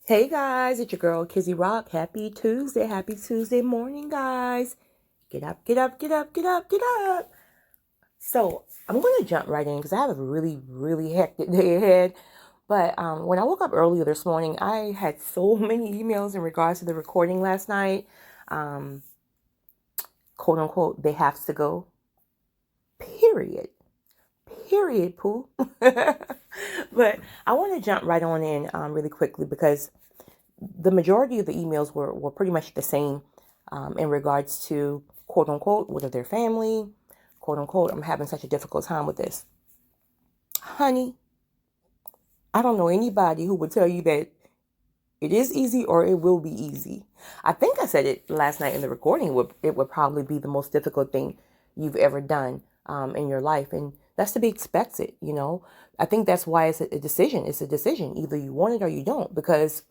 Hey guys, it's your girl Kizzy Rock. Happy Tuesday. Happy Tuesday morning, guys. Get up, get up, get up, get up, get up. So I'm going to jump right in because I have a really hectic day ahead. But when I woke up earlier this morning, I had so many emails in regards to the recording last night. Um, Quote unquote, they have to go. Period. Period, poo. But I want to jump right on in really quickly because the majority of the emails were pretty much the same in regards to quote unquote, what of their family, quote unquote, I'm having such a difficult time with this. Honey, I don't know anybody who would tell you that it is easy or it will be easy. I think I said it last night in the recording. It would probably be the most difficult thing you've ever done in your life. And that's to be expected, you know. I think that's why it's a decision. It's a decision. Either you want it or you don't. Because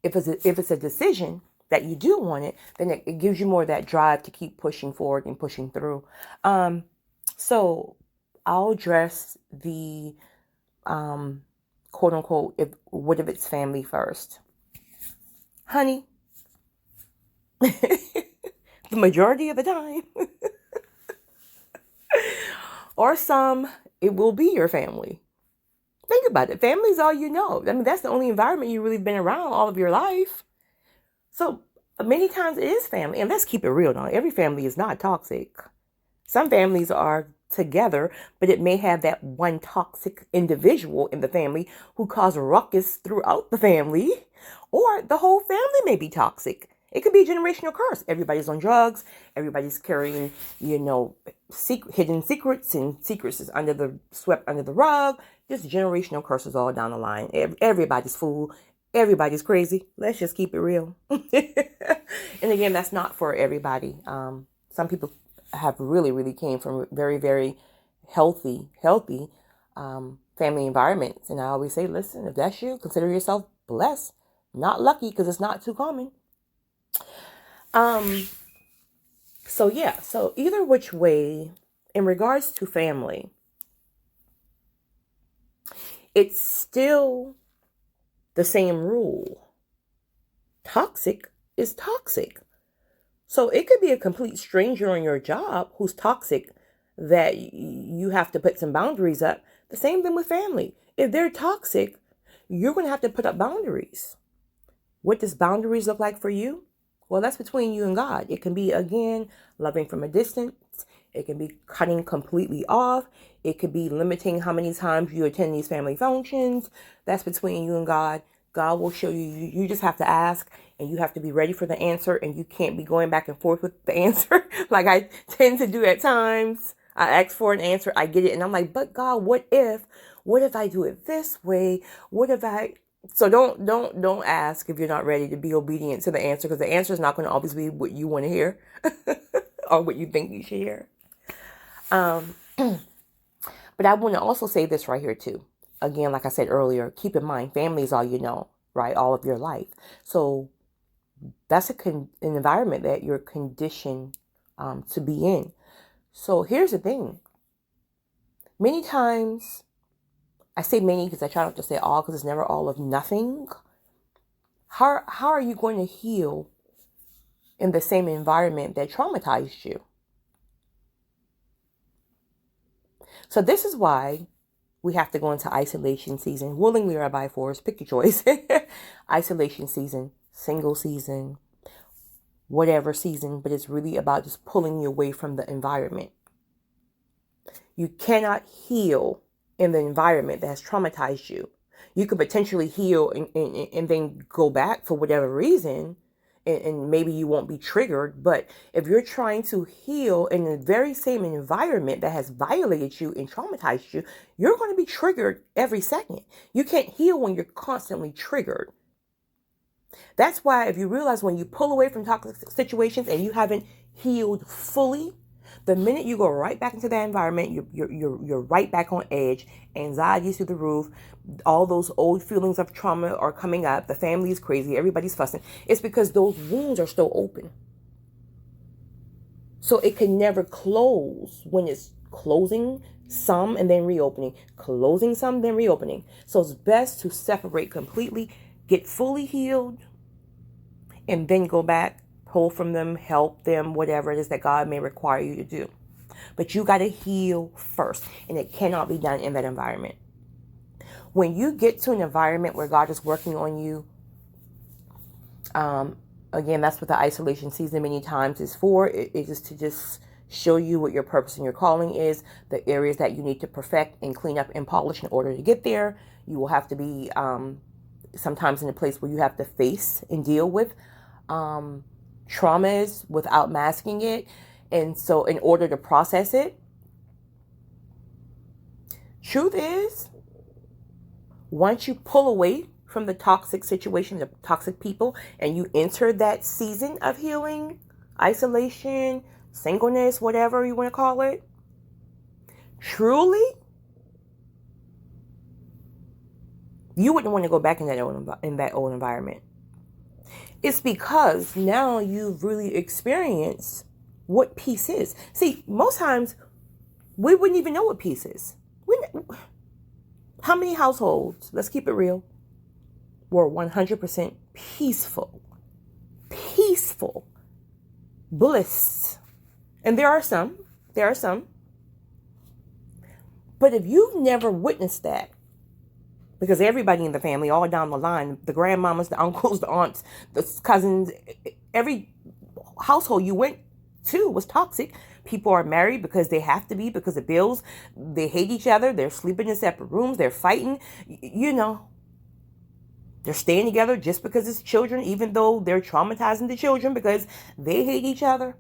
if it's a decision that you do want it, then it gives you more of that drive to keep pushing forward and pushing through. So I'll address the quote unquote, what if it's family first? Honey, the majority of the time, or some, it will be your family. Think about it. Family's all you know. I mean, that's the only environment you've really been around all of your life. So many times it is family. And let's keep it real now. Every family is not toxic. Some families are together, but it may have that one toxic individual in the family who cause ruckus throughout the family, or the whole family may be toxic. It could be a generational curse. Everybody's on drugs. Everybody's carrying, hidden secrets, and secrets is swept under the rug. Just generational curses all down the line. Everybody's fool. Everybody's crazy. Let's just keep it real. And again, that's not for everybody. Some people have really came from very healthy family environments. And I always say, listen, if that's you, consider yourself blessed, not lucky, because it's not too common. So either which way, in regards to family, it's still the same rule. Toxic is toxic. So it could be a complete stranger on your job who's toxic that you have to put some boundaries up. The same thing with family. If they're toxic, you're going to have to put up boundaries. What does boundaries look like for you? Well, that's between you and God. It can be, again, loving from a distance. It can be cutting completely off. It could be limiting how many times you attend these family functions. That's between you and God. God will show you. You just have to ask, and you have to be ready for the answer, and you can't be going back and forth with the answer like I tend to do at times. I ask for an answer, I get it, and I'm like, but God, what if I do it this way? What if I... So don't ask if you're not ready to be obedient to the answer, because the answer is not going to always be what you want to hear or what you think you should hear. But I want to also say this right here too. Again, like I said earlier, keep in mind, family is all you know, right? All of your life. So that's an environment that you're conditioned to be in. So here's the thing. Many times, I say many because I try not to say all, because it's never all of nothing. How are you going to heal in the same environment that traumatized you? So this is why we have to go into isolation season, willingly or by force, pick your choice. Isolation season, single season, whatever season, but it's really about just pulling you away from the environment. You cannot heal in the environment that has traumatized you. You could potentially heal and then go back for whatever reason, and maybe you won't be triggered. But if you're trying to heal in the very same environment that has violated you and traumatized you, you're going to be triggered every second. You can't heal when you're constantly triggered. That's why if you realize when you pull away from toxic situations and you haven't healed fully, the minute you go right back into that environment, you're right back on edge. Anxiety's through the roof. All those old feelings of trauma are coming up. The family is crazy. Everybody's fussing. It's because those wounds are still open. So it can never close when it's closing some and then reopening. Closing some, then reopening. So it's best to separate completely. get fully healed, and then go back, pull from them, help them, whatever it is that God may require you to do. But you got to heal first, and it cannot be done in that environment. When you get to an environment where God is working on you, again, that's what the isolation season many times is for. It is to just show you what your purpose and your calling is, the areas that you need to perfect and clean up and polish in order to get there. You will have to be sometimes in a place where you have to face and deal with traumas without masking it. And so in order to process it, truth is, once you pull away from the toxic situation, the toxic people, and you enter that season of healing, isolation, singleness, whatever you want to call it, truly, you wouldn't want to go back in that old environment. It's because now you've really experienced what peace is. See, most times we wouldn't even know what peace is. How many households, let's keep it real, were 100% peaceful, bliss? And there are some. But if you've never witnessed that, because everybody in the family, all down the line, the grandmamas, the uncles, the aunts, the cousins, every household you went to was toxic. People are married because they have to be, because of bills. They hate each other. They're sleeping in separate rooms. They're fighting. They're staying together just because it's children, even though they're traumatizing the children because they hate each other.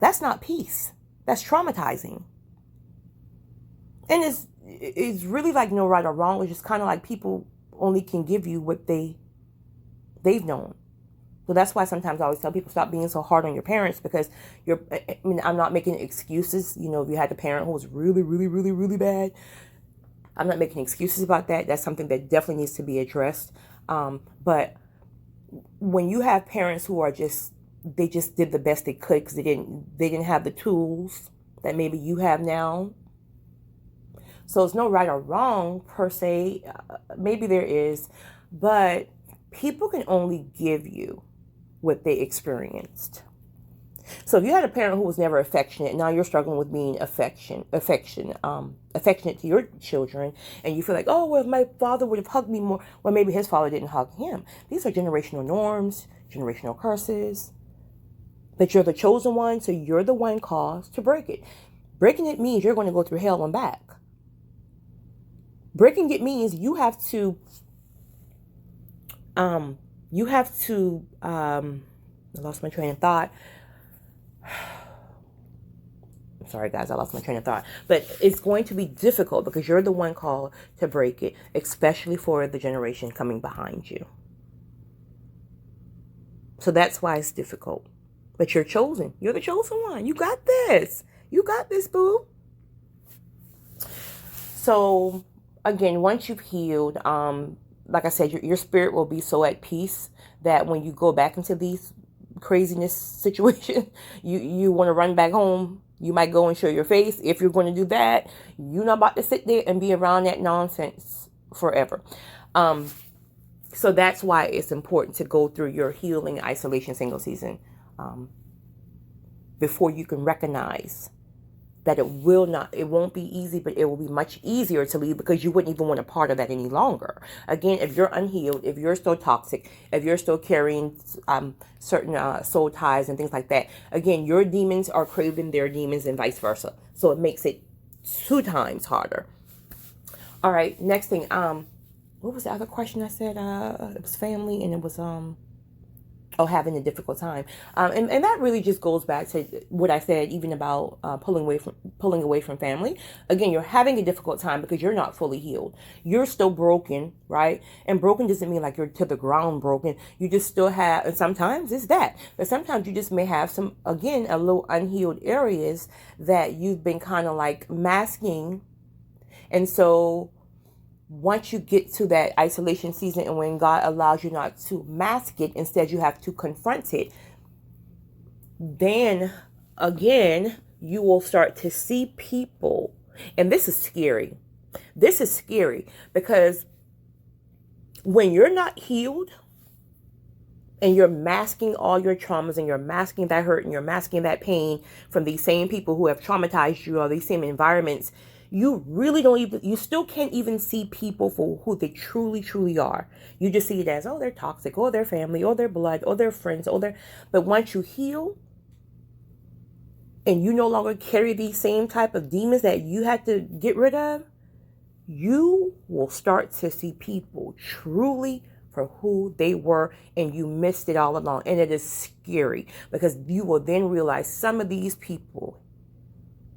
That's not peace. That's traumatizing. And it's really like no right or wrong. It's just kind of like people only can give you what they've known. So that's why sometimes I always tell people, stop being so hard on your parents, because I'm not making excuses. If you had a parent who was really, really, really, really bad, I'm not making excuses about that. That's something that definitely needs to be addressed. But when you have parents who are they just did the best they could because they didn't have the tools that maybe you have now. So it's no right or wrong per se. Maybe there is, but people can only give you what they experienced. So if you had a parent who was never affectionate, now you're struggling with being affectionate to your children, and you feel like, oh, well, if my father would have hugged me more, well, maybe his father didn't hug him. These are generational norms, generational curses. But you're the chosen one, so you're the one caused to break it. Breaking it means you're going to go through hell and back. Breaking it means you have to I lost my train of thought. Sorry, guys, I lost my train of thought. But it's going to be difficult because you're the one called to break it, especially for the generation coming behind you. So that's why it's difficult. But you're chosen. You're the chosen one. You got this. You got this, boo. So, again, once you've healed, like I said, your spirit will be so at peace that when you go back into these craziness situations, you want to run back home. You might go and show your face. If you're going to do that, you're not about to sit there and be around that nonsense forever. So that's why it's important to go through your healing, isolation, single season before you can recognize that it won't be easy, but it will be much easier to leave because you wouldn't even want a part of that any longer. Again, if you're unhealed, if you're still toxic, if you're still carrying certain soul ties and things like that, again, your demons are craving their demons and vice versa. So it makes it 2 times harder. All right, next thing. What was the other question I said? It was family, and it was having a difficult time. And that really just goes back to what I said, even about pulling away from family. Again, you're having a difficult time because you're not fully healed. You're still broken, right? And broken doesn't mean like you're to the ground broken. You just still have, and sometimes it's that. But sometimes you just may have some, again, a little unhealed areas that you've been kind of like masking. And so once you get to that isolation season and when God allows you not to mask it, instead you have to confront it, then again, you will start to see people. And this is scary. This is scary because when you're not healed and you're masking all your traumas and you're masking that hurt and you're masking that pain from these same people who have traumatized you or these same environments, you really don't even, you still can't even see people for who they truly, truly are. You just see it as, oh, they're toxic, or their family, or their blood, or their friends, or their, but once you heal and you no longer carry these same type of demons that you had to get rid of, you will start to see people truly for who they were, and you missed it all along. And it is scary because you will then realize some of these people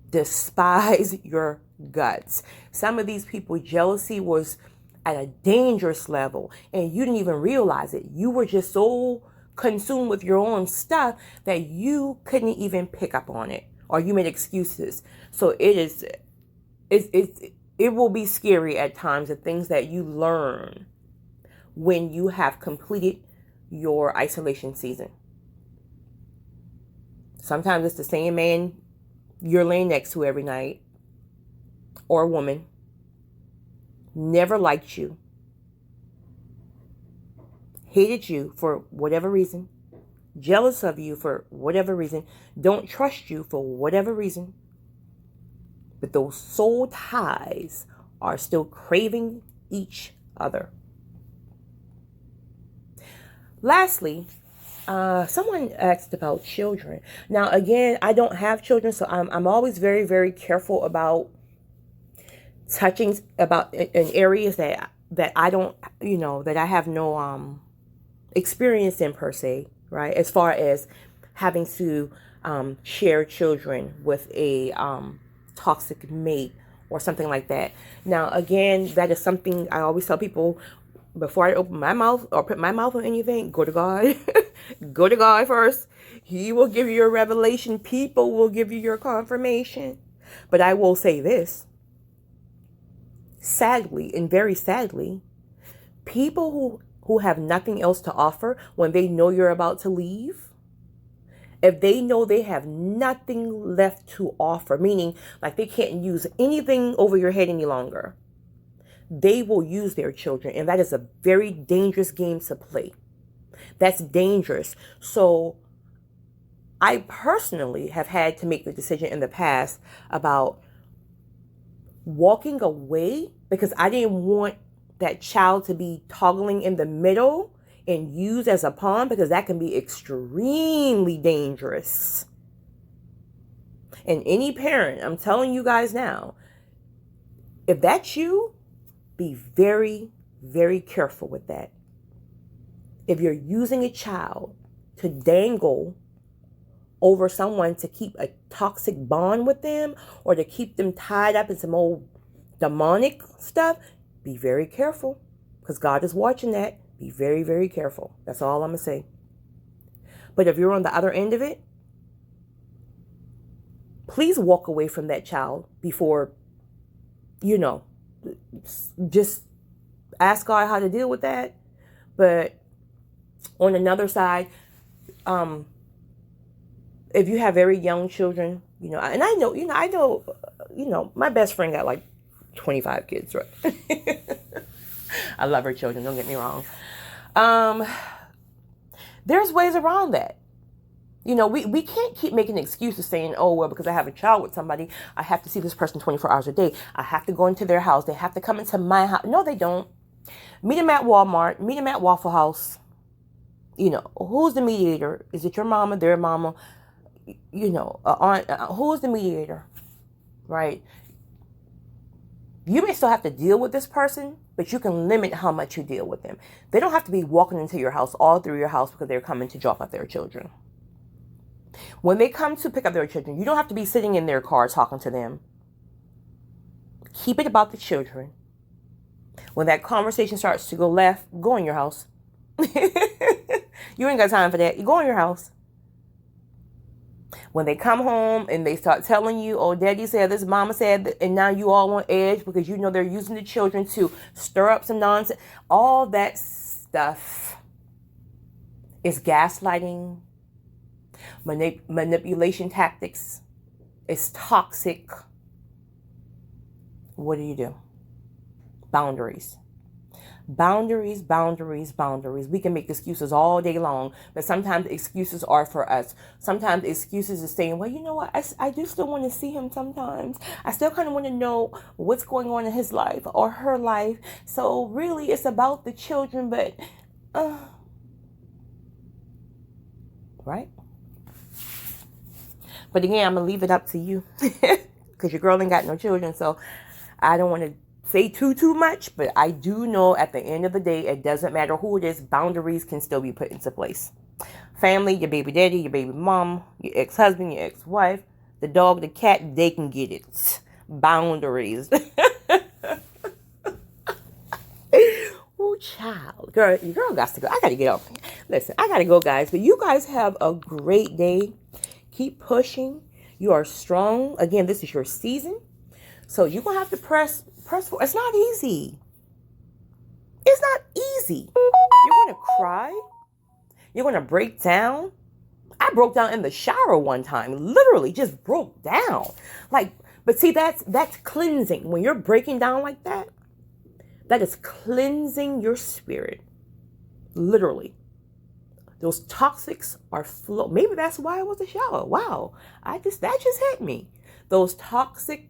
despise your guts. Some of these people, jealousy was at a dangerous level and you didn't even realize it. You were just so consumed with your own stuff that you couldn't even pick up on it, or you made excuses. So it will be scary at times, the things that you learn when you have completed your isolation season. Sometimes it's the same man you're laying next to every night, or a woman, never liked you, hated you for whatever reason, jealous of you for whatever reason, don't trust you for whatever reason. But those soul ties are still craving each other. Lastly, someone asked about children. Now, again, I don't have children, so I'm always very, very careful about touching about in areas that I don't, that I have no experience in per se, right? As far as having to share children with a toxic mate or something like that. Now, again, that is something I always tell people before I open my mouth or put my mouth on anything. Go to God. Go to God first. He will give you your revelation. People will give you your confirmation. But I will say this. Sadly, and very sadly, people who have nothing else to offer when they know you're about to leave, if they know they have nothing left to offer, meaning like they can't use anything over your head any longer, they will use their children. And that is a very dangerous game to play. That's dangerous. So I personally have had to make the decision in the past about walking away because I didn't want that child to be toggling in the middle and used as a pawn, because that can be extremely dangerous. And any parent, I'm telling you guys now, if that's you, be very, very careful with that. If you're using a child to dangle over someone to keep a toxic bond with them or to keep them tied up in some old demonic stuff, be very careful, because God is watching that. Be very, very careful. That's all I'm going to say. But if you're on the other end of it, please walk away from that child before, just ask God how to deal with that. But on another side, if you have very young children, and I know, my best friend got like 25 kids, right? I love her children, don't get me wrong. There's ways around that. We can't keep making excuses saying, oh, well, because I have a child with somebody, I have to see this person 24 hours a day. I have to go into their house. They have to come into my house. No, they don't. Meet them at Walmart. Meet them at Waffle House. Who's the mediator? Is it your mama, their mama? Aunt? Who's the mediator? Right? You may still have to deal with this person, but you can limit how much you deal with them. They don't have to be walking into your house, all through your house, because they're coming to drop off their children. When they come to pick up their children, you don't have to be sitting in their car talking to them. Keep it about the children. When that conversation starts to go left, go in your house. You ain't got time for that. You go in your house. When they come home and they start telling you, oh, daddy said this, mama said that, and now you all on edge because they're using the children to stir up some nonsense. All that stuff is gaslighting, manipulation tactics. It's toxic. What do? Boundaries. Boundaries, boundaries, boundaries. We can make excuses all day long, but sometimes excuses are for us. Sometimes excuses is saying, well, you know what? I do still want to see him sometimes. I still kind of want to know what's going on in his life or her life. So really, it's about the children, but, right? But again, I'm going to leave it up to you because your girl ain't got no children. So I don't want to say too much, but I do know at the end of the day, it doesn't matter who it is, boundaries can still be put into place. Family, your baby daddy, your baby mom, your ex-husband, your ex-wife, the dog, the cat, they can get it. Boundaries. Oh, child. Girl, your girl got to go. I got to get up. Listen, I got to go, guys. But you guys have a great day. Keep pushing. You are strong. Again, this is your season. So you're going to have to press for. It's not easy. It's not easy. You're going to cry. You're going to break down. I broke down in the shower one time. Literally just broke down. But see, that's cleansing. When you're breaking down like that, that is cleansing your spirit. Literally. Those toxics are flow. Maybe that's why I was a shower. Wow. That just hit me. Those toxic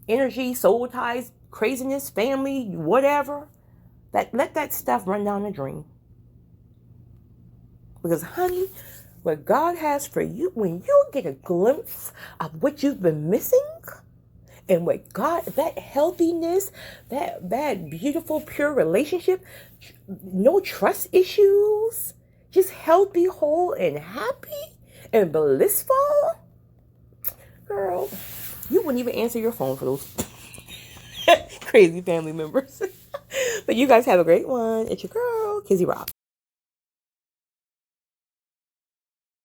energy, soul ties, craziness, family, whatever. Let that stuff run down the drain. Because honey, what God has for you, when you get a glimpse of what you've been missing, and what God, that healthiness, that beautiful, pure relationship, no trust issues, just healthy, whole, and happy, and blissful, girl, you wouldn't even answer your phone for those crazy family members. But you guys have a great one. It's your girl, Kizzy Rock.